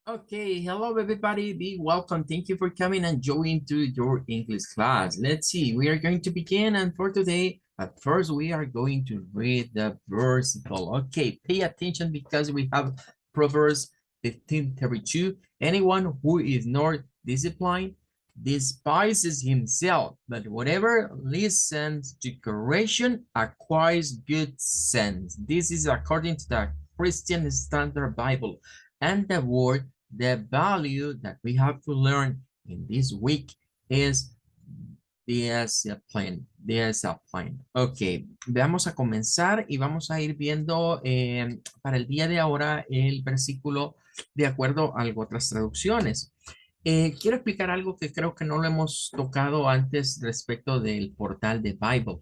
Okay, hello everybody, be welcome. Thank you for coming and joining to your English class. Let's see, we are going to begin, and for today, at first we are going to read the versicle. Okay, pay attention because we have Proverbs 15:32. Anyone who is not disciplined despises himself, but whatever listens to correction acquires good sense. This is according to the Christian Standard Bible. And the value that we have to learn in this week is discipline. Discipline. Ok, vamos a comenzar y vamos a ir viendo para el día de ahora el versículo de acuerdo a otras traducciones. Quiero explicar algo que creo que no lo hemos tocado antes respecto del portal de Bible.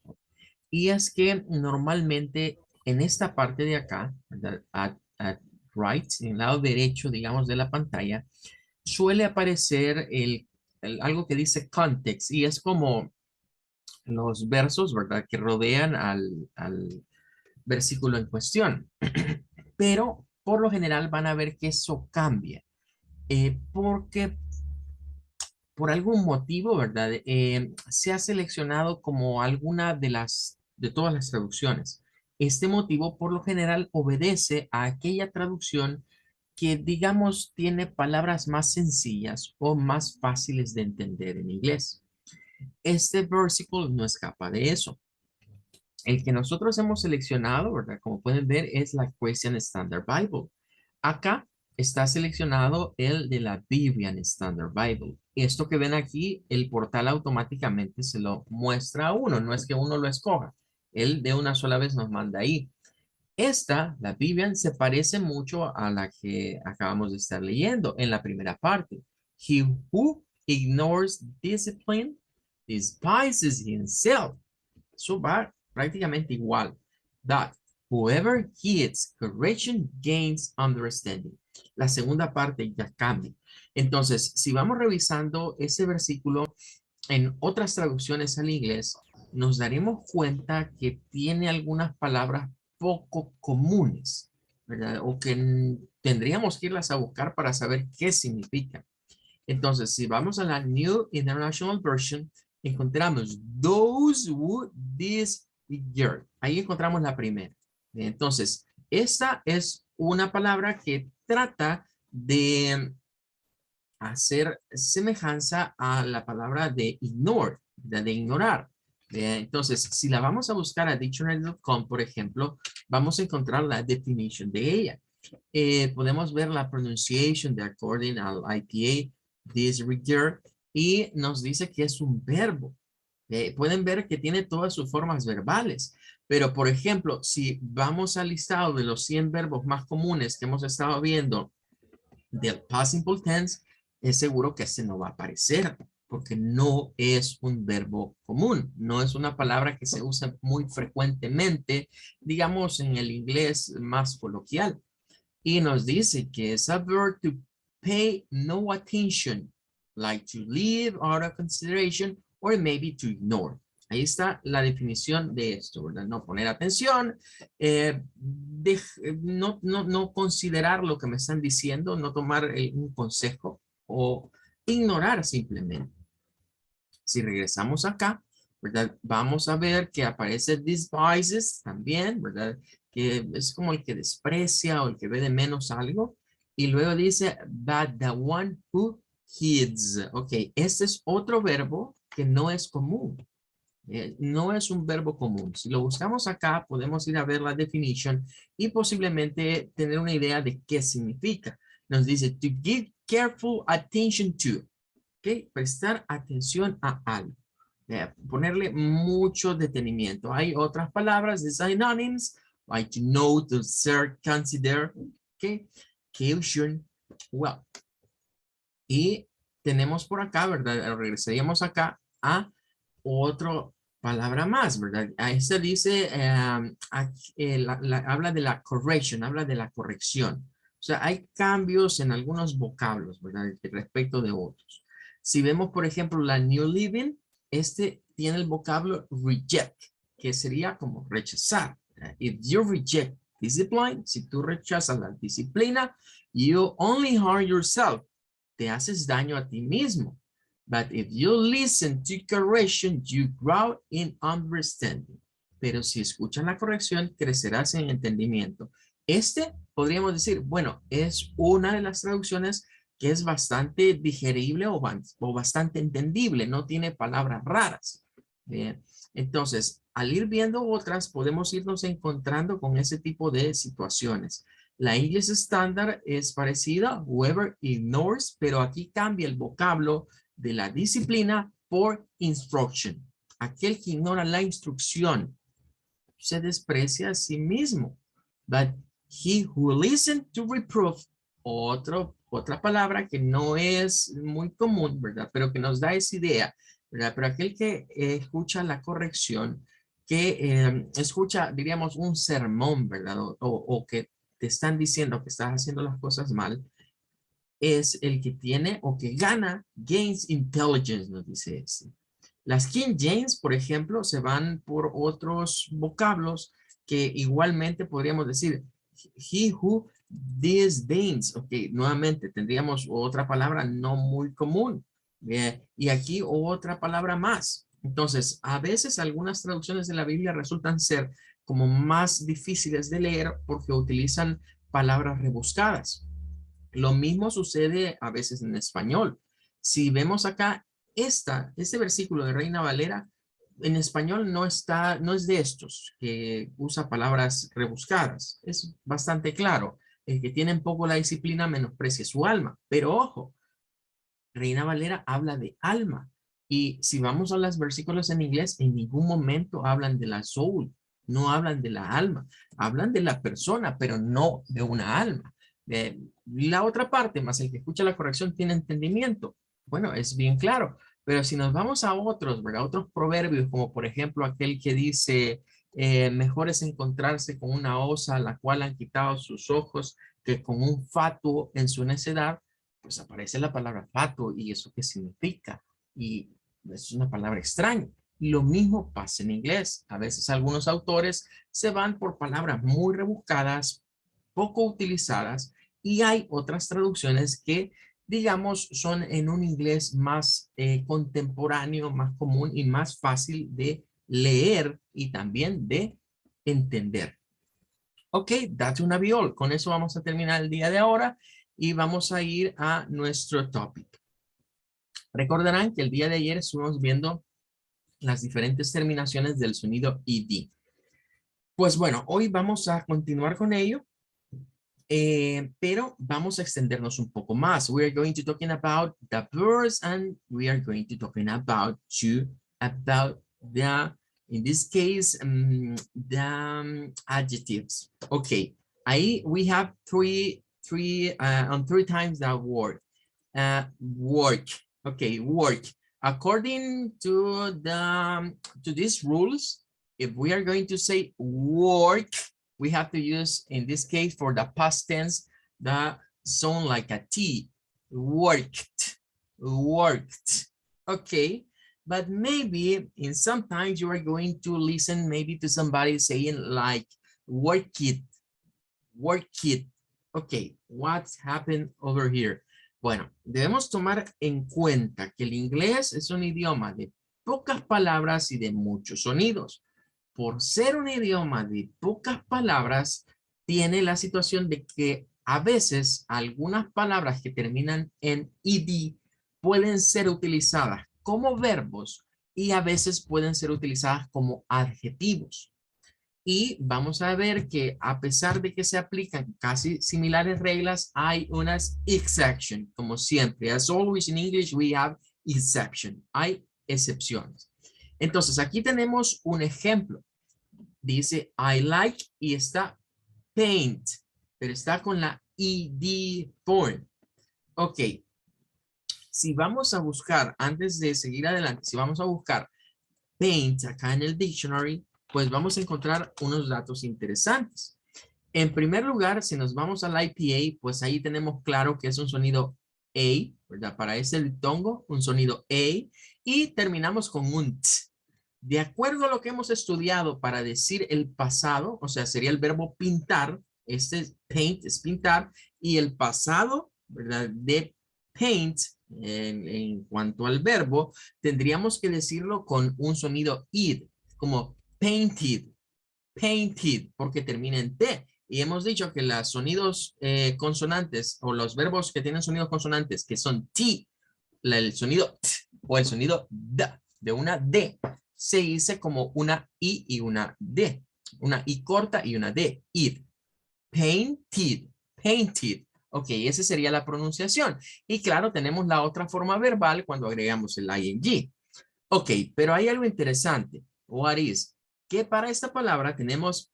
Y es que normalmente en esta parte de acá, ¿verdad? At right, en el lado derecho, digamos, de la pantalla, suele aparecer algo que dice context y es como los versos, ¿verdad? Que rodean al versículo en cuestión. Pero por lo general van a ver que eso cambia. Porque por algún motivo, ¿verdad? Se ha seleccionado como alguna de todas las traducciones. Este motivo, por lo general, obedece a aquella traducción que, digamos, tiene palabras más sencillas o más fáciles de entender en inglés. Este versículo no escapa de eso. El que nosotros hemos seleccionado, ¿verdad? Como pueden ver, es la Christian Standard Bible. Acá está seleccionado el de la Vivian Standard Bible. Esto que ven aquí, el portal automáticamente se lo muestra a uno, no es que uno lo escoja. Él de una sola vez nos manda ahí. Esta, la Vivian, se parece mucho a la que acabamos de estar leyendo en la primera parte. He who ignores discipline despises himself. Eso va prácticamente igual. That whoever heeds correction gains understanding. La segunda parte ya cambia. Entonces, si vamos revisando ese versículo en otras traducciones al inglés, nos daremos cuenta que tiene algunas palabras poco comunes, ¿verdad? O que tendríamos que irlas a buscar para saber qué significan. Entonces, si vamos a la New International Version, encontramos those who this year. Ahí encontramos la primera. Entonces, esta es una palabra que trata de hacer semejanza a la palabra de ignore, de ignorar. Entonces, si la vamos a buscar a dictionary.com, por ejemplo, vamos a encontrar la definición de ella. Podemos ver la pronunciation de according al IPA, disregard, y nos dice que es un verbo. Pueden ver que tiene todas sus formas verbales, pero por ejemplo, si vamos al listado de los 100 verbos más comunes que hemos estado viendo del past simple tense, es seguro que este no va a aparecer porque no es un verbo común, no es una palabra que se usa muy frecuentemente, digamos en el inglés más coloquial. Y nos dice que es a verb to pay no attention, like to leave out of consideration or maybe to ignore. Ahí está la definición de esto, ¿verdad? No poner atención, no considerar lo que me están diciendo, no tomar un consejo o ignorar simplemente. Si regresamos acá, ¿verdad? Vamos a ver que aparece despises también, ¿verdad? Que es como el que desprecia o el que ve de menos algo. Y luego dice, but the one who heeds. Ok, este es otro verbo que no es común. No es un verbo común. Si lo buscamos acá, podemos ir a ver la definición y posiblemente tener una idea de qué significa. Nos dice, to give careful attention to. ¿Ok? Prestar atención a algo. Ponerle mucho detenimiento. Hay otras palabras de synonyms, like to know, to observe, consider, ¿ok? Caution, well. Y tenemos por acá, ¿verdad? Regresaríamos acá a otra palabra más, ¿verdad? A esta dice, habla de la correction, habla de la corrección. O sea, hay cambios en algunos vocablos, ¿verdad? Respecto de otros. Si vemos, por ejemplo, la New Living, este tiene el vocablo reject, que sería como rechazar. If you reject Discipline, si tú rechazas la disciplina, you only harm yourself. Te haces daño a ti mismo. But if you listen to correction, you grow in understanding. Pero si escuchas la corrección, crecerás en entendimiento. Este, podríamos decir, bueno, es una de las traducciones que es bastante digerible o bastante entendible. No tiene palabras raras. Bien. Entonces, al ir viendo otras, podemos irnos encontrando con ese tipo de situaciones. La English Standard es parecida, whoever ignores, pero aquí cambia el vocablo de la disciplina por instruction. Aquel que ignora la instrucción se desprecia a sí mismo. But he who listens to reproof, otra palabra que no es muy común, ¿verdad? Pero que nos da esa idea, ¿verdad? Pero aquel que escucha la corrección, que escucha, diríamos, un sermón, ¿verdad? O que te están diciendo que estás haciendo las cosas mal, es el que tiene o que gana, gains intelligence, nos dice este. Las King James, por ejemplo, se van por otros vocablos que igualmente podríamos decir, he who disdains. Ok, nuevamente tendríamos otra palabra no muy común. Y aquí otra palabra más. Entonces, a veces algunas traducciones de la Biblia resultan ser como más difíciles de leer porque utilizan palabras rebuscadas. Lo mismo sucede a veces en español. Si vemos acá, este versículo de Reina Valera, en español no es de estos que usa palabras rebuscadas. Es bastante claro. El que tiene poco la disciplina menosprecia su alma. Pero ojo, Reina Valera habla de alma. Y si vamos a los versículos en inglés, en ningún momento hablan de la soul. No hablan de la alma. Hablan de la persona, pero no de una alma. La otra parte, más el que escucha la corrección, tiene entendimiento. Bueno, es bien claro. Pero si nos vamos a otros, ¿verdad? Otros proverbios, como por ejemplo aquel que dice, mejor es encontrarse con una osa a la cual han quitado sus ojos que con un fatuo en su necedad, pues aparece la palabra fatuo y eso qué significa. Y es una palabra extraña. Lo mismo pasa en inglés. A veces algunos autores se van por palabras muy rebuscadas, poco utilizadas, y hay otras traducciones que, digamos, son en un inglés más contemporáneo, más común y más fácil de leer y también de entender. Ok, date una viol. Con eso vamos a terminar el día de ahora y vamos a ir a nuestro topic. Recordarán que el día de ayer estuvimos viendo las diferentes terminaciones del sonido ed. Pues bueno, hoy vamos a continuar con ello, pero vamos a extendernos un poco más. We are going to talking about the verbs and we are going to talking about the, in this case, the adjectives. Okay, ahí we have three times that word. Work. Okay, work. According to these rules, if we are going to say work, we have to use, in this case, for the past tense, the sound like a T. Worked. Worked. Okay. But maybe in sometimes you are going to listen maybe to somebody saying like work it. Work it. Okay. What's happened over here? Bueno, debemos tomar en cuenta que el inglés es un idioma de pocas palabras y de muchos sonidos. Por ser un idioma de pocas palabras, tiene la situación de que a veces algunas palabras que terminan en ed pueden ser utilizadas como verbos y a veces pueden ser utilizadas como adjetivos. Y vamos a ver que a pesar de que se aplican casi similares reglas, hay unas exceptions, como siempre. As always in English, we have exception. Hay excepciones. Entonces, aquí tenemos un ejemplo. Dice, I like y está paint, pero está con la ed form. Ok. Si vamos a buscar, antes de seguir adelante, si vamos a buscar paint acá en el dictionary, pues vamos a encontrar unos datos interesantes. En primer lugar, si nos vamos al IPA, pues ahí tenemos claro que es un sonido A, ¿verdad? Para ese diptongo, un sonido A, y terminamos con un T. De acuerdo a lo que hemos estudiado para decir el pasado, o sea, sería el verbo pintar, este paint es pintar, y el pasado, ¿verdad? De paint, en cuanto al verbo, tendríamos que decirlo con un sonido id, como painted, painted, porque termina en T. Y hemos dicho que los sonidos consonantes o los verbos que tienen sonidos consonantes, que son T, el sonido T o el sonido D, de una D, se dice como una I y una D. Una I corta y una D. Id. Painted. Painted. Ok, esa sería la pronunciación. Y claro, tenemos la otra forma verbal cuando agregamos el ing. Ok, pero hay algo interesante. What is? Que para esta palabra tenemos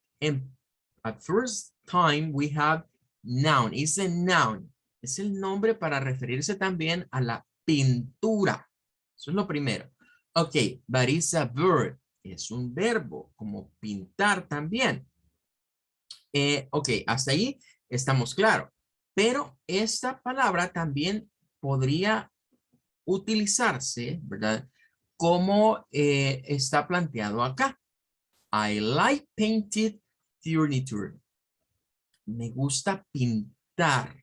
at first time we have noun. It's a noun. Es el nombre para referirse también a la pintura. Eso es lo primero. Ok, but it's a verb. Es un verbo, como pintar también. Ok, hasta ahí estamos claros. Pero esta palabra también podría utilizarse, ¿verdad? Como está planteado acá. I like painted furniture. Me gusta pintar.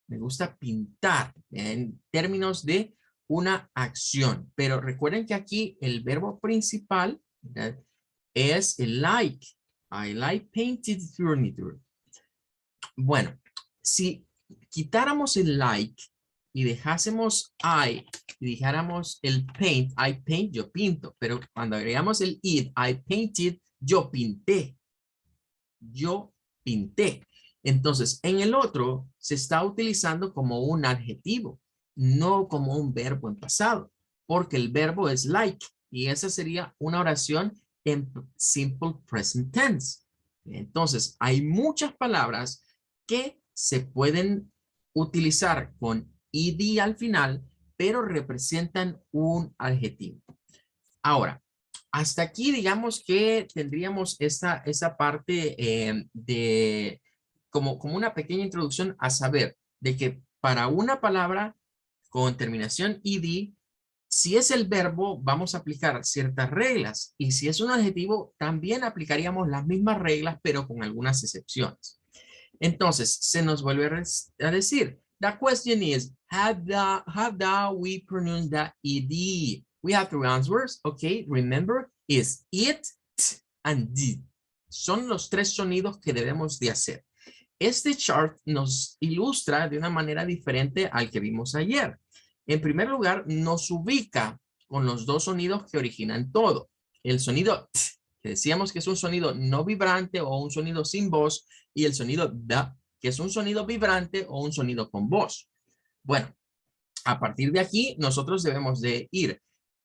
Me gusta pintar en términos de una acción. Pero recuerden que aquí el verbo principal, ¿verdad? Es el like. I like painted furniture. Bueno, si quitáramos el like y dejásemos I y dijéramos el paint, I paint, yo pinto, pero cuando agregamos el it, I painted, yo pinté. Yo pinté. Entonces, en el otro se está utilizando como un adjetivo, no como un verbo en pasado, porque el verbo es like y esa sería una oración en simple present tense. Entonces, hay muchas palabras que se pueden utilizar con ed al final, pero representan un adjetivo. Ahora, hasta aquí digamos que tendríamos esa parte de como una pequeña introducción a saber de que para una palabra con terminación ed, si es el verbo, vamos a aplicar ciertas reglas y si es un adjetivo, también aplicaríamos las mismas reglas, pero con algunas excepciones. Entonces, se nos vuelve a decir, the question is, how do we pronounce the ed? We have three answers, okay? Remember, is it, t, and d. Son los tres sonidos que debemos de hacer. Este chart nos ilustra de una manera diferente al que vimos ayer. En primer lugar, nos ubica con los dos sonidos que originan todo. El sonido t, que decíamos que es un sonido no vibrante o un sonido sin voz, y el sonido da, que es un sonido vibrante o un sonido con voz. Bueno, a partir de aquí, nosotros debemos de ir.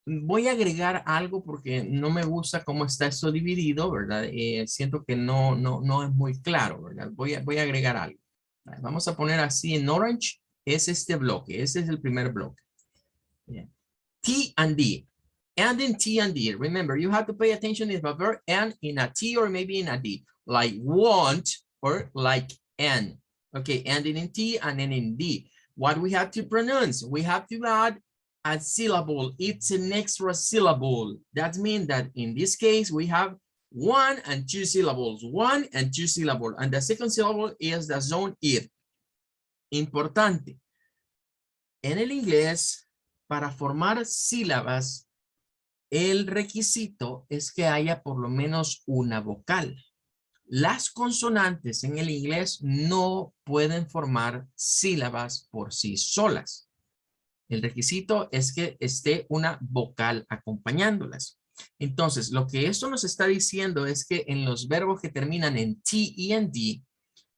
Voy a agregar algo porque no me gusta cómo está esto dividido, ¿verdad? Siento que no es muy claro, ¿verdad? Voy a agregar algo. Vamos a poner así en orange, es este bloque, este es el primer bloque. Bien. T and D. And in T and D, remember, you have to pay attention if a verb and in a T or maybe in a D, like want or like and. Okay, ending in T and then in D. What we have to pronounce, we have to add a syllable. It's an extra syllable. That means that in this case, we have one and two syllables, one and two syllables. And the second syllable is the zone it. Importante. En el inglés, para formar sílabas, el requisito es que haya por lo menos una vocal. Las consonantes en el inglés no pueden formar sílabas por sí solas. El requisito es que esté una vocal acompañándolas. Entonces, lo que esto nos está diciendo es que en los verbos que terminan en T y en D,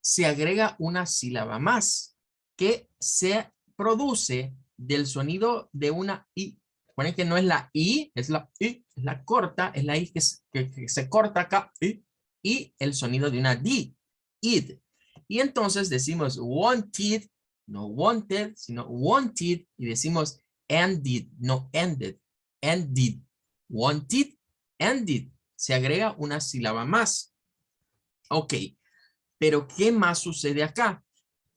se agrega una sílaba más que se produce del sonido de una I. Recuerden que no es la I, es la I, es la corta, es la I que se corta acá, I, y el sonido de una D, id. Y entonces decimos wanted, no wanted, sino wanted, y decimos ended, no ended, ended, wanted, ended. Se agrega una sílaba más. Ok, pero ¿qué más sucede acá?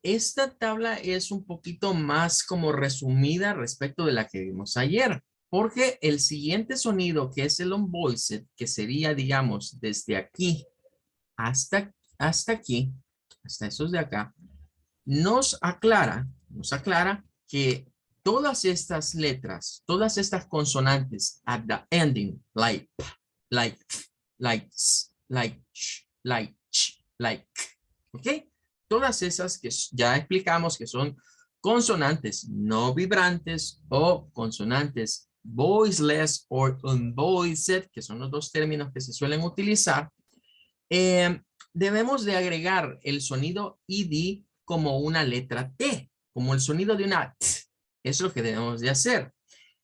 Esta tabla es un poquito más como resumida respecto de la que vimos ayer. Porque el siguiente sonido, que es el unvoiced, que sería, digamos, desde aquí hasta aquí, hasta esos de acá, nos aclara que todas estas letras, todas estas consonantes at the ending, like, like, likes, like, like, ¿ok? Todas esas que ya explicamos que son consonantes no vibrantes o consonantes voiceless o unvoiced, que son los dos términos que se suelen utilizar, debemos de agregar el sonido ed como una letra T, como el sonido de una T. Es lo que debemos de hacer.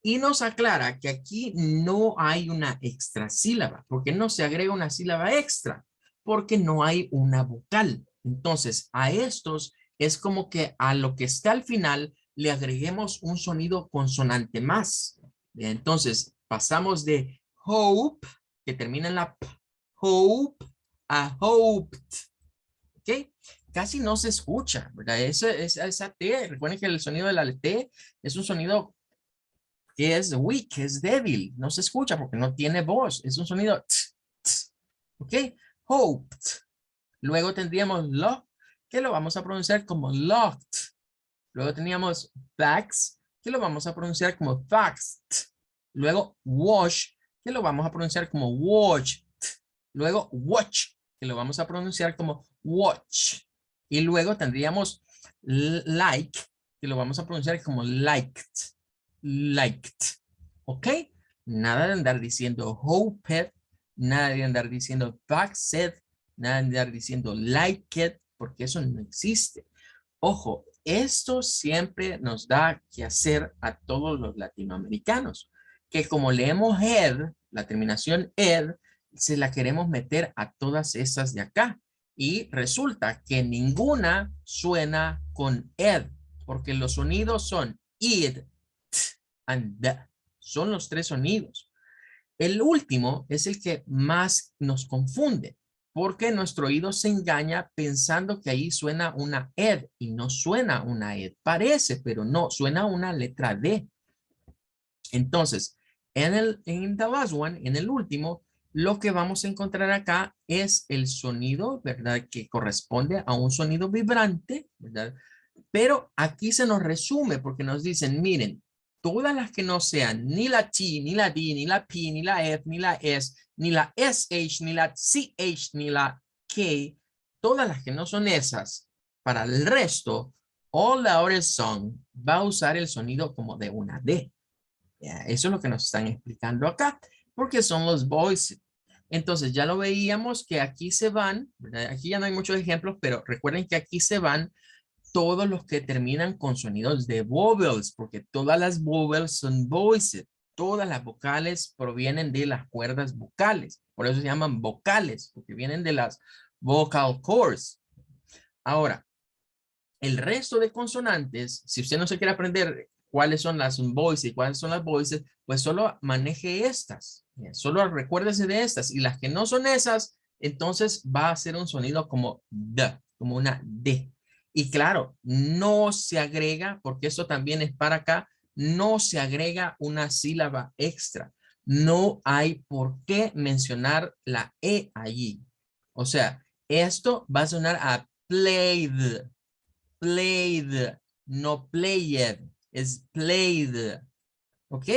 Y nos aclara que aquí no hay una extrasílaba, porque no se agrega una sílaba extra, porque no hay una vocal. Entonces, a estos es como que a lo que está al final le agreguemos un sonido consonante más. Entonces, pasamos de hope, que termina en la P, hope, a hoped. ¿Ok? Casi no se escucha, ¿verdad? Esa T, recuerden que el sonido de la T es un sonido que es weak, es débil, no se escucha porque no tiene voz, es un sonido t, t, ¿ok? Hoped. Luego tendríamos lock, que lo vamos a pronunciar como locked. Luego teníamos facts, que lo vamos a pronunciar como faxed. Luego wash, que lo vamos a pronunciar como watched. Luego watch, que lo vamos a pronunciar como watch. Y luego tendríamos like, que lo vamos a pronunciar como liked. Liked. ¿Ok? Nada de andar diciendo hoped, nada de andar diciendo faxed, nada de andar diciendo liked, porque eso no existe. Ojo, esto siempre nos da que hacer a todos los latinoamericanos, que como leemos ed, la terminación ed, se la queremos meter a todas esas de acá. Y resulta que ninguna suena con ed, porque los sonidos son id, t, and the. Son los tres sonidos. El último es el que más nos confunde, porque nuestro oído se engaña pensando que ahí suena una ed y no suena una ed. Parece, pero no, suena una letra D. Entonces, en the last one, en el último, lo que vamos a encontrar acá es el sonido, ¿verdad? Que corresponde a un sonido vibrante, ¿verdad? Pero aquí se nos resume porque nos dicen, miren, todas las que no sean ni la T, ni la D, ni la P, ni la F, ni la S, ni la SH, ni la CH, ni la K, todas las que no son esas, para el resto, all the other song va a usar el sonido como de una D. Eso es lo que nos están explicando acá, porque son los voices. Entonces ya lo veíamos que aquí se van, ¿verdad? Aquí ya no hay muchos ejemplos, pero recuerden que aquí se van todos los que terminan con sonidos de vowels, porque todas las vowels son voices. Todas las vocales provienen de las cuerdas vocales. Por eso se llaman vocales, porque vienen de las vocal cords. Ahora, el resto de consonantes, si usted no se quiere aprender cuáles son las voices y cuáles son las voices, pues solo maneje estas. Solo recuérdese de estas. Y las que no son esas, entonces va a ser un sonido como D, como una D. Y claro, no se agrega, porque esto también es para acá, no se agrega una sílaba extra. No hay por qué mencionar la E allí. O sea, esto va a sonar a played, played, no played, es played, ¿ok?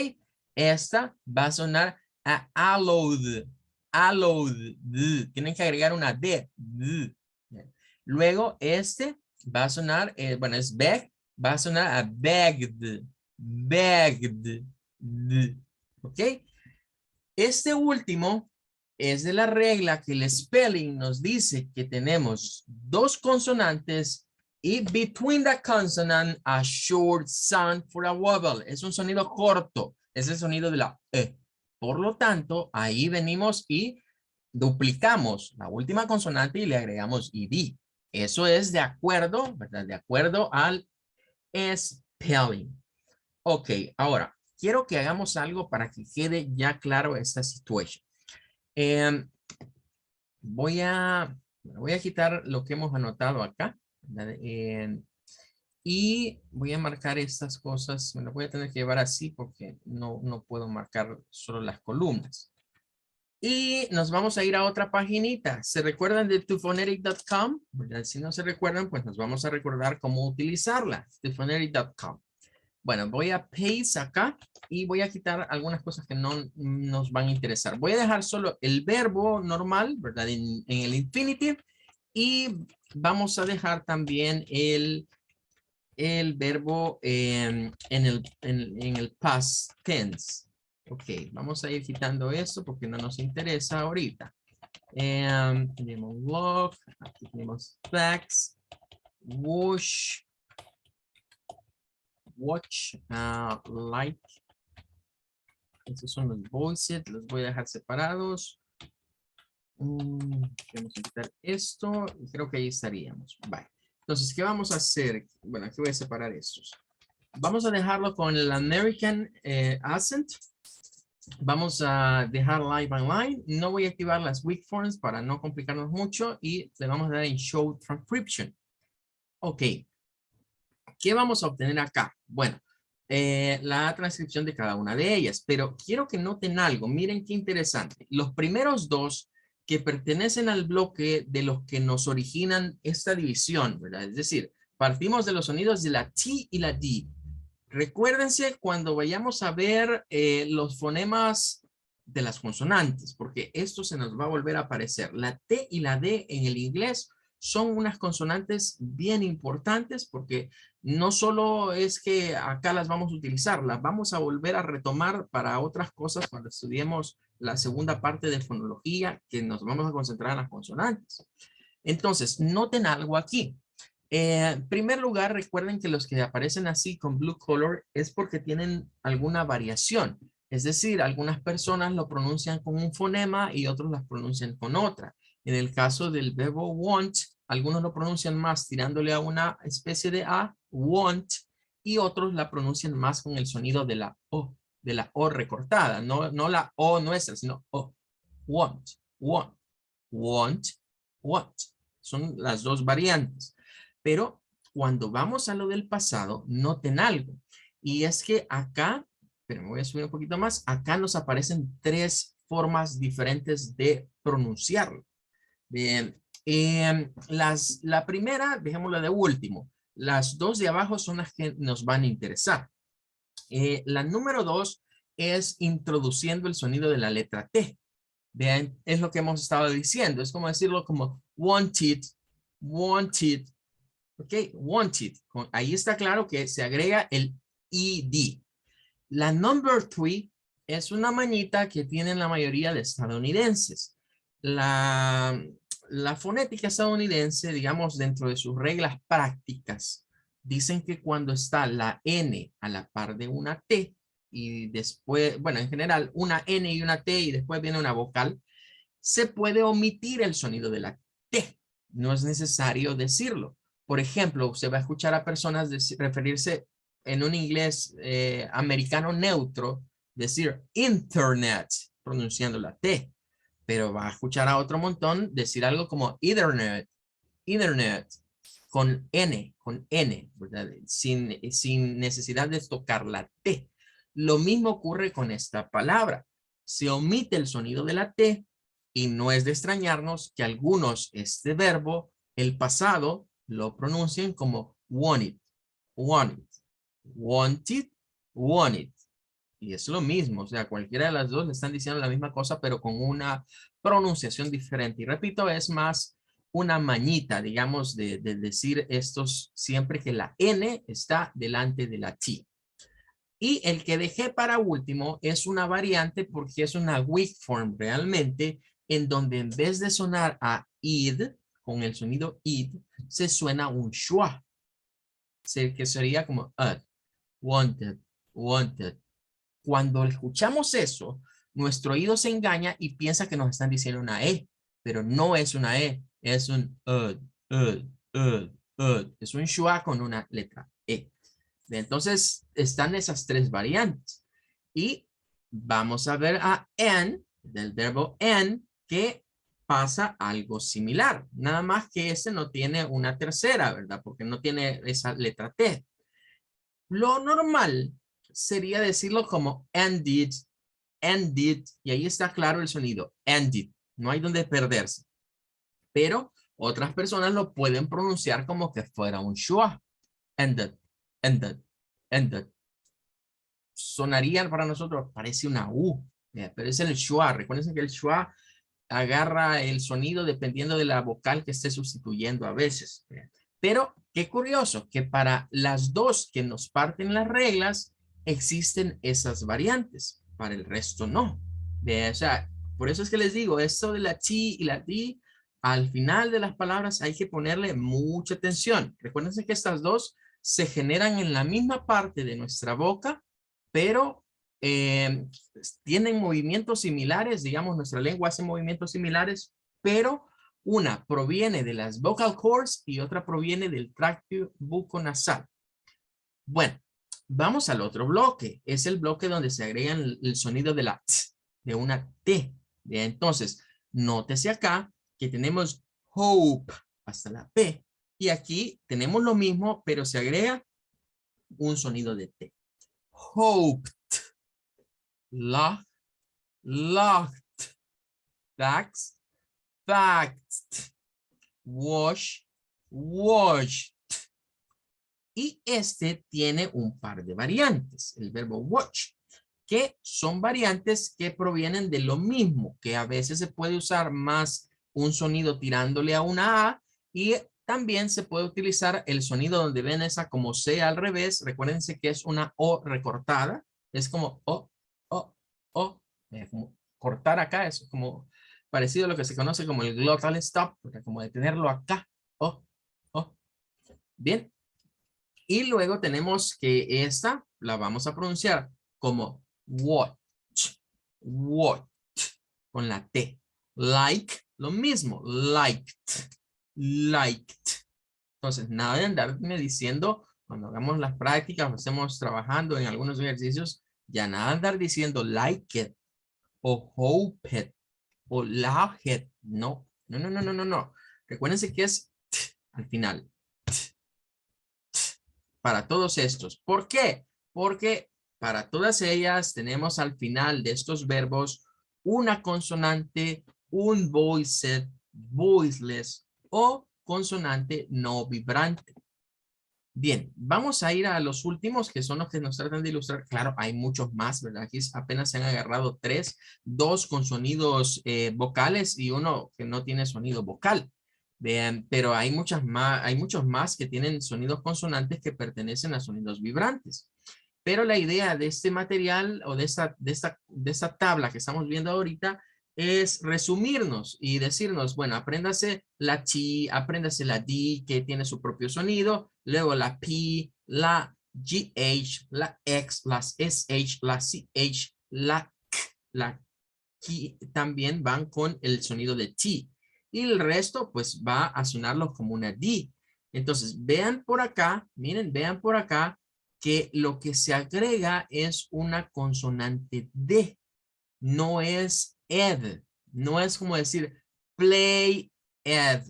Esta va a sonar a allowed, allowed, tienen que agregar una D, luego este va a sonar, bueno, es beg, va a sonar a begged, begged, ¿ok? Este último es de la regla que el spelling nos dice que tenemos dos consonantes y between the consonant a short sound for a vowel. Es un sonido corto, es el sonido de la E. Por lo tanto, ahí venimos y duplicamos la última consonante y le agregamos ed. Eso es de acuerdo, ¿verdad? De acuerdo al spelling. Ok, ahora quiero que hagamos algo para que quede ya claro esta situación. Em, voy a quitar lo que hemos anotado acá, ¿verdad? Y voy a marcar estas cosas. Me las voy a tener que llevar así porque no puedo marcar solo las columnas. Y nos vamos a ir a otra paginita. ¿Se recuerdan de tufonetic.com? Si no se recuerdan, pues nos vamos a recordar cómo utilizarla. Tufonetic.com. Bueno, voy a paste acá y voy a quitar algunas cosas que no nos van a interesar. Voy a dejar solo el verbo normal, ¿verdad? En el infinitive. Y vamos a dejar también el verbo en el past tense. Ok, vamos a ir quitando esto porque no nos interesa ahorita. Tenemos log, aquí tenemos facts, wash, watch, like. Estos son los voices, los voy a dejar separados. Vamos a quitar esto y creo que ahí estaríamos. Vale. Entonces, ¿qué vamos a hacer? Bueno, aquí voy a separar estos. Vamos a dejarlo con el American accent. Vamos a dejar live online. No voy a activar las weak forms para no complicarnos mucho y le vamos a dar en show transcription. Ok. ¿Qué vamos a obtener acá? Bueno, la transcripción de cada una de ellas, pero quiero que noten algo. Miren qué interesante. Los primeros dos que pertenecen al bloque de los que nos originan esta división, ¿verdad? Es decir, partimos de los sonidos de la T y la D. Recuérdense cuando vayamos a ver los fonemas de las consonantes, porque esto se nos va a volver a aparecer. La T y la D en el inglés son unas consonantes bien importantes porque no solo es que acá las vamos a utilizar, las vamos a volver a retomar para otras cosas cuando estudiemos la segunda parte de fonología, que nos vamos a concentrar en las consonantes. Entonces, noten algo aquí. En primer lugar, recuerden que los que aparecen así con blue color es porque tienen alguna variación. Es decir, algunas personas lo pronuncian con un fonema y otros las pronuncian con otra. En el caso del verbo want, algunos lo pronuncian más tirándole a una especie de A, want, y otros la pronuncian más con el sonido de la O recortada. No la O nuestra, sino O. Want, want, want, want. Son las dos variantes. Pero cuando vamos a lo del pasado, noten algo. Y es que acá, pero me voy a subir un poquito más, acá nos aparecen tres formas diferentes de pronunciarlo. Bien, la primera, dejémosla de último. Las dos de abajo son las que nos van a interesar. La número dos es introduciendo el sonido de la letra T. Vean, es lo que hemos estado diciendo. Es como decirlo como wanted, wanted, ok, wanted. Ahí está claro que se agrega el ed. La number three es una mañita que tienen la mayoría de estadounidenses. La fonética estadounidense, digamos, dentro de sus reglas prácticas, dicen que cuando está la N a la par de una T y después, bueno, en general, una N y una T y después viene una vocal, se puede omitir el sonido de la T. No es necesario decirlo. Por ejemplo, usted va a escuchar a personas referirse en un inglés americano neutro, decir internet, pronunciando la T, pero va a escuchar a otro montón decir algo como ethernet, ethernet, con N, ¿verdad? Sin necesidad de tocar la T. Lo mismo ocurre con esta palabra. Se omite el sonido de la T y no es de extrañarnos que algunos este verbo, el pasado, lo pronuncien como wanted, wanted, wanted, wanted. Y es lo mismo, o sea, cualquiera de las dos le están diciendo la misma cosa, pero con una pronunciación diferente. Y repito, es más una mañita, digamos, de decir estos siempre que la N está delante de la T. Y el que dejé para último es una variante porque es una weak form realmente, en donde en vez de sonar a id, con el sonido id, se suena un schwa, que sería como wanted, wanted. Cuando escuchamos eso, nuestro oído se engaña y piensa que nos están diciendo una E, pero no es una E, es un es un schwa con una letra E. Entonces, están esas tres variantes. Y vamos a ver a N, del verbo N, que pasa algo similar. Nada más que ese no tiene una tercera, ¿verdad? Porque no tiene esa letra T. Lo normal sería decirlo como ended, ended, y ahí está claro el sonido, ended. No hay donde perderse. Pero otras personas lo pueden pronunciar como que fuera un schwa. Ended, ended, ended. Sonaría para nosotros, parece una U, pero es el schwa. Recuerden que el schwa agarra el sonido dependiendo de la vocal que esté sustituyendo a veces. Pero qué curioso que para las dos que nos parten las reglas existen esas variantes, para el resto no. O sea, por eso es que les digo, esto de la T y la D, al final de las palabras hay que ponerle mucha atención. Recuerden que estas dos se generan en la misma parte de nuestra boca, pero tienen movimientos similares, digamos, nuestra lengua hace movimientos similares, pero una proviene de las vocal cords y otra proviene del tracto buconasal. Bueno, vamos al otro bloque. Es el bloque donde se agrega el sonido de la T, de una T. Bien, entonces, nótese acá que tenemos hope hasta la P. Y aquí tenemos lo mismo, pero se agrega un sonido de T. Hope. Locked, locked, facts, facts, wash, washed. Y este tiene un par de variantes, el verbo watch, que son variantes que provienen de lo mismo, que a veces se puede usar más un sonido tirándole a una A y también se puede utilizar el sonido donde ven esa como C al revés. Recuérdense que es una O recortada, es como O, O, como cortar acá, es como parecido a lo que se conoce como el glottal stop, como de tenerlo acá, O, O. Bien, y luego tenemos que esta la vamos a pronunciar como watch, watch, con la T. Like, lo mismo, liked, liked. Entonces, nada de andarme diciendo, cuando hagamos las prácticas o estemos trabajando en algunos ejercicios, ya nada de andar diciendo like it, o hope it, o love it. No, no, no, no, no, no, no. Recuérdense que es t al final. Para todos estos. ¿Por qué? Porque para todas ellas tenemos al final de estos verbos una consonante, un voiced, voiceless o consonante no vibrante. Bien, vamos a ir a los últimos que son los que nos tratan de ilustrar. Claro, hay muchos más, ¿verdad? Aquí apenas se han agarrado tres, dos con sonidos vocales y uno que no tiene sonido vocal. Vean, pero hay muchos más que tienen sonidos consonantes que pertenecen a sonidos vibrantes. Pero la idea de este material o de esta tabla que estamos viendo ahorita es resumirnos y decirnos, bueno, apréndase la T, apréndase la D que tiene su propio sonido, luego la P, la GH, la X, las SH, la CH, la K, la K también van con el sonido de T. Y el resto pues va a sonarlo como una D. Entonces vean por acá, miren, vean por acá que lo que se agrega es una consonante D. No es ed, no es como decir play ed,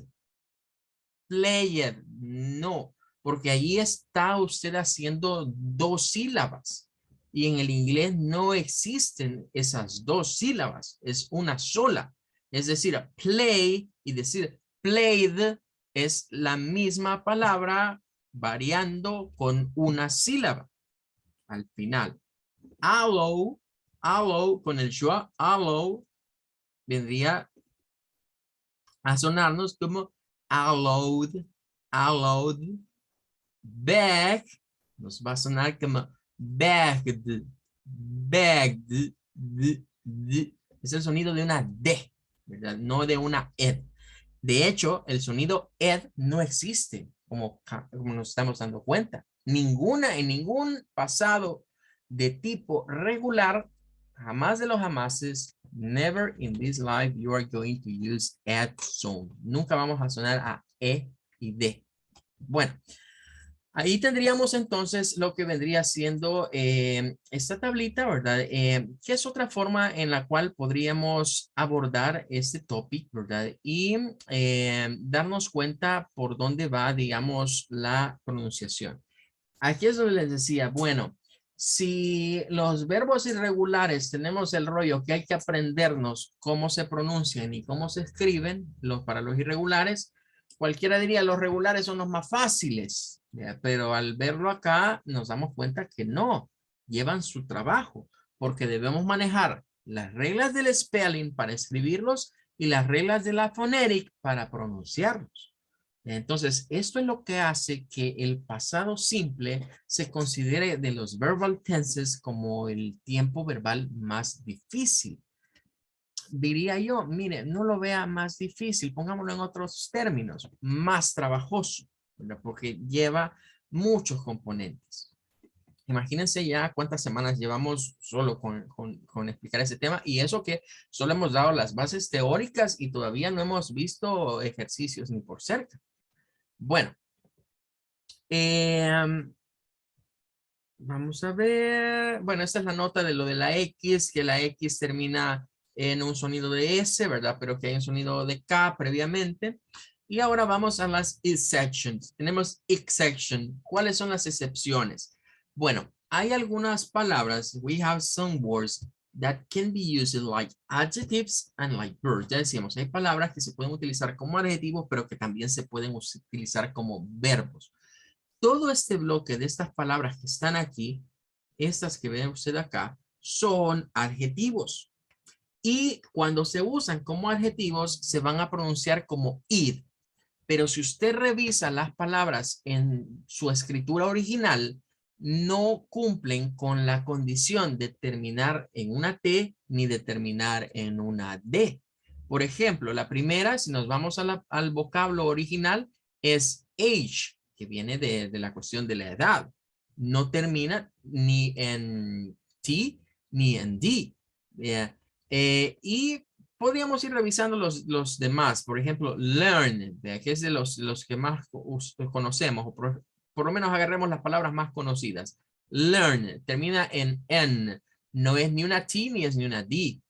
play ed, no, porque ahí está usted haciendo dos sílabas y en el inglés no existen esas dos sílabas, es una sola. Es decir, play y decir played es la misma palabra variando con una sílaba al final. Aloe, aloe con el schwa, aloe vendría a sonarnos como allowed, allowed, bag, nos va a sonar como bagged, bagged, es el sonido de una D, ¿verdad? No de una ed. De hecho, el sonido ed no existe, como nos estamos dando cuenta. En ningún pasado de tipo regular, jamás de los jamases, never in this life you are going to use ed sound. Nunca vamos a sonar a E y D. Bueno, Ahí tendríamos entonces lo que vendría siendo esta tablita, ¿verdad? Que es otra forma en la cual podríamos abordar este topic, ¿verdad? Y darnos cuenta por dónde va, digamos, la pronunciación. Aquí es donde les decía, bueno, si los verbos irregulares tenemos el rollo que hay que aprendernos cómo se pronuncian y cómo se escriben para los irregulares, cualquiera diría los regulares son los más fáciles, ¿ya? Pero al verlo acá nos damos cuenta que no, llevan su trabajo, porque debemos manejar las reglas del spelling para escribirlos y las reglas de la phonetic para pronunciarlos. Entonces, esto es lo que hace que el pasado simple se considere de los verbal tenses como el tiempo verbal más difícil. Diría yo, mire, no lo vea más difícil, pongámoslo en otros términos, más trabajoso, ¿verdad? Porque lleva muchos componentes. Imagínense ya cuántas semanas llevamos solo con explicar ese tema y eso que solo hemos dado las bases teóricas y todavía no hemos visto ejercicios ni por cerca. Bueno, vamos a ver. Bueno, esta es la nota de lo de la X, que la X termina en un sonido de S, ¿verdad? Pero que hay un sonido de K previamente. Y ahora vamos a las exceptions. Tenemos exception. ¿Cuáles son las excepciones? Bueno, hay algunas palabras. We have some words that can be used like adjectives and like verbs. Ya decíamos, hay palabras que se pueden utilizar como adjetivos, pero que también se pueden utilizar como verbos. Todo este bloque de estas palabras que están aquí, estas que ve usted acá, son adjetivos. Y cuando se usan como adjetivos, se van a pronunciar como id. Pero si usted revisa las palabras en su escritura original, no cumplen con la condición de terminar en una T ni de terminar en una D. Por ejemplo, la primera, si nos vamos al vocablo original, es age, que viene de la cuestión de la edad. No termina ni en T ni en D. Yeah. Y podríamos ir revisando los demás. Por ejemplo, learn, que es de los que más conocemos, o por lo menos agarremos las palabras más conocidas. Learn, termina en N, no es ni una T ni es ni una D.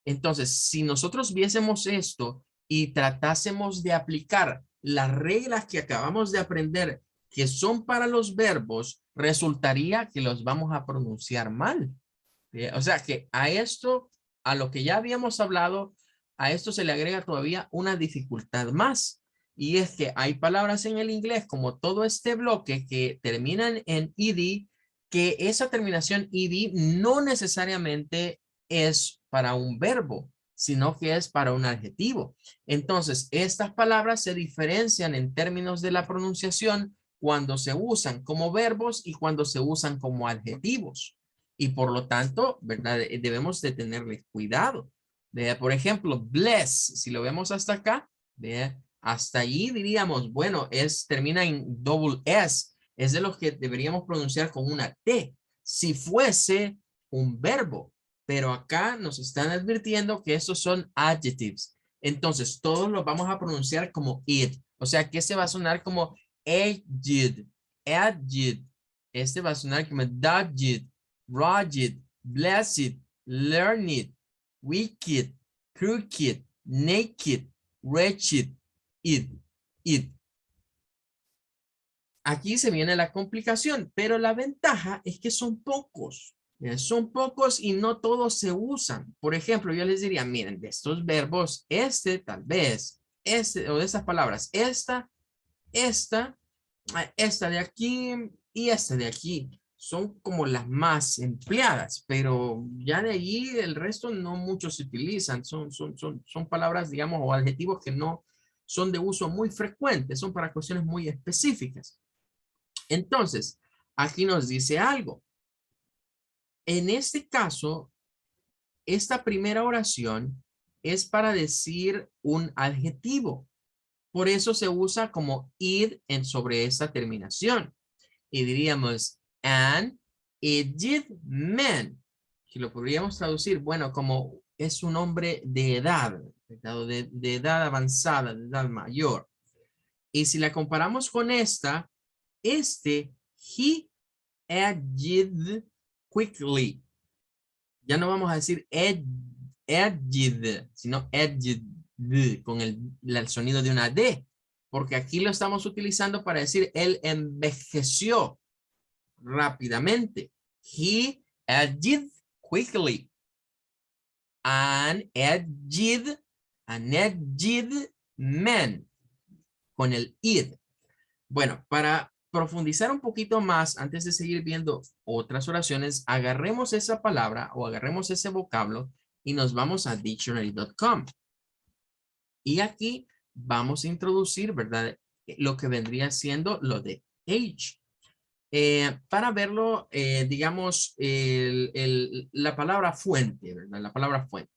Entonces, si nosotros viésemos esto y tratásemos de aplicar las reglas que acabamos de aprender, que son para los verbos, resultaría que los vamos a pronunciar mal. O sea que a esto, a lo que ya habíamos hablado, a esto se le agrega todavía una dificultad más. Y es que hay palabras en el inglés, como todo este bloque, que terminan en ed, que esa terminación ed no necesariamente es para un verbo, sino que es para un adjetivo. Entonces, estas palabras se diferencian en términos de la pronunciación cuando se usan como verbos y cuando se usan como adjetivos. Y por lo tanto, ¿verdad? Debemos de tenerle cuidado. ¿Vea? Por ejemplo, bless, si lo vemos hasta acá, ¿vea? Hasta allí diríamos, bueno, termina en double S, es de los que deberíamos pronunciar con una T, si fuese un verbo, pero acá nos están advirtiendo que estos son adjectives. Entonces, todos los vamos a pronunciar como it, o sea, que se va a sonar como aged, adjed, este va a sonar como dodged, rugged, blessed, learned, wicked, crooked, naked, wretched, id. Aquí se viene la complicación, pero la ventaja es que son pocos. Son pocos y no todos se usan. Por ejemplo, yo les diría, miren, de estos verbos, este tal vez, este o de estas palabras, esta de aquí y esta de aquí son como las más empleadas, pero ya de allí el resto no muchos se utilizan. Son palabras, digamos, o adjetivos que no son de uso muy frecuente, son para cuestiones muy específicas. Entonces, aquí nos dice algo. En este caso, esta primera oración es para decir un adjetivo. Por eso se usa como id sobre esta terminación. Y diríamos, an aged man. Que lo podríamos traducir, bueno, como es un hombre de edad, de edad avanzada, de edad mayor. Y si la comparamos con esta, he aged quickly. Ya no vamos a decir aged, sino aged, con el sonido de una D, porque aquí lo estamos utilizando para decir él envejeció rápidamente. He aged quickly. An aged man, con el id. Bueno, para profundizar un poquito más, antes de seguir viendo otras oraciones, agarremos esa palabra o agarremos ese vocablo y nos vamos a dictionary.com. Y aquí vamos a introducir, ¿verdad? Lo que vendría siendo lo de age. Para verlo, digamos, la palabra fuente, ¿verdad? La palabra fuente.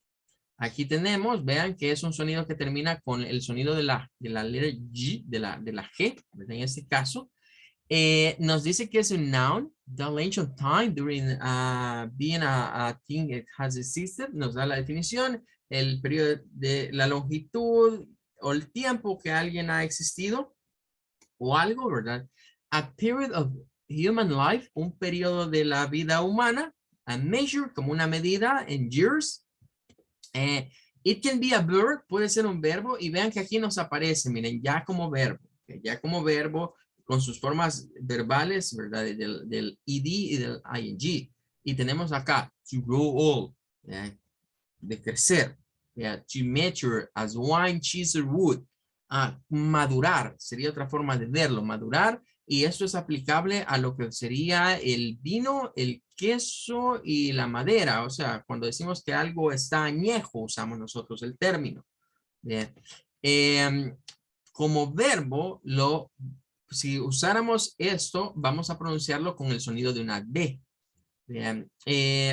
Aquí tenemos, vean que es un sonido que termina con el sonido de la letra G, de la G, ¿verdad? En este caso. Nos dice que es un noun, the length of time during being a thing it has existed, nos da la definición, el periodo de la longitud o el tiempo que alguien ha existido o algo, ¿verdad? A period of human life, un periodo de la vida humana, a measure como una medida en years. It can be a verb, puede ser un verbo y vean que aquí nos aparece, miren, ya como verbo, ya como verbo con sus formas verbales, ¿verdad? Del ed y del ing. Y tenemos acá, to grow old, de crecer, to mature as wine, cheese or wood. Madurar, sería otra forma de verlo, madurar. Y esto es aplicable a lo que sería el vino, el queso y la madera. O sea, cuando decimos que algo está añejo, usamos nosotros el término. Bien. Como verbo, si usáramos esto, vamos a pronunciarlo con el sonido de una D. Bien.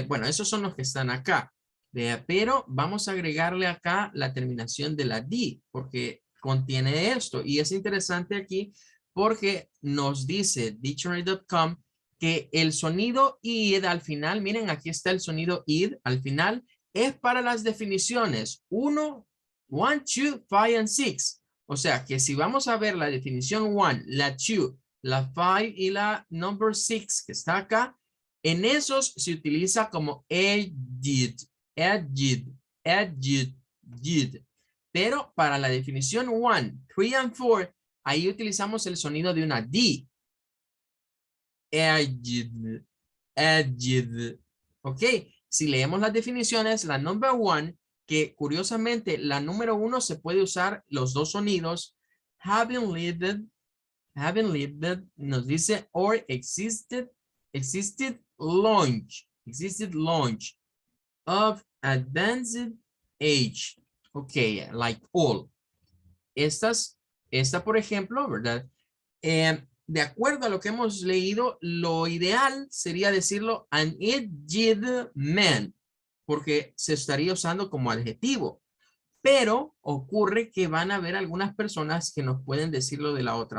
Bueno, esos son los que están acá. Bien, pero vamos a agregarle acá la terminación de la D, porque contiene esto. Y es interesante aquí porque nos dice dictionary.com que el sonido id al final, miren, aquí está el sonido id al final, es para las definiciones 1, 2, 5 and 6. O sea que si vamos a ver la definición 1, la 2, la 5 y la number 6 que está acá, en esos se utiliza como aged, aged, aged, aged. Pero para la definición 1, 3 and 4, ahí utilizamos el sonido de una D. Aged, aged. Ok, si leemos las definiciones, la number 1, que curiosamente la número 1 se puede usar los dos sonidos, having lived, nos dice, or existed launch of advanced age. Ok, like all. Esta por ejemplo, ¿verdad? De acuerdo a lo que hemos leído, lo ideal sería decirlo an aged man, porque se estaría usando como adjetivo. Pero ocurre que van a haber algunas personas que nos pueden decirlo de la otra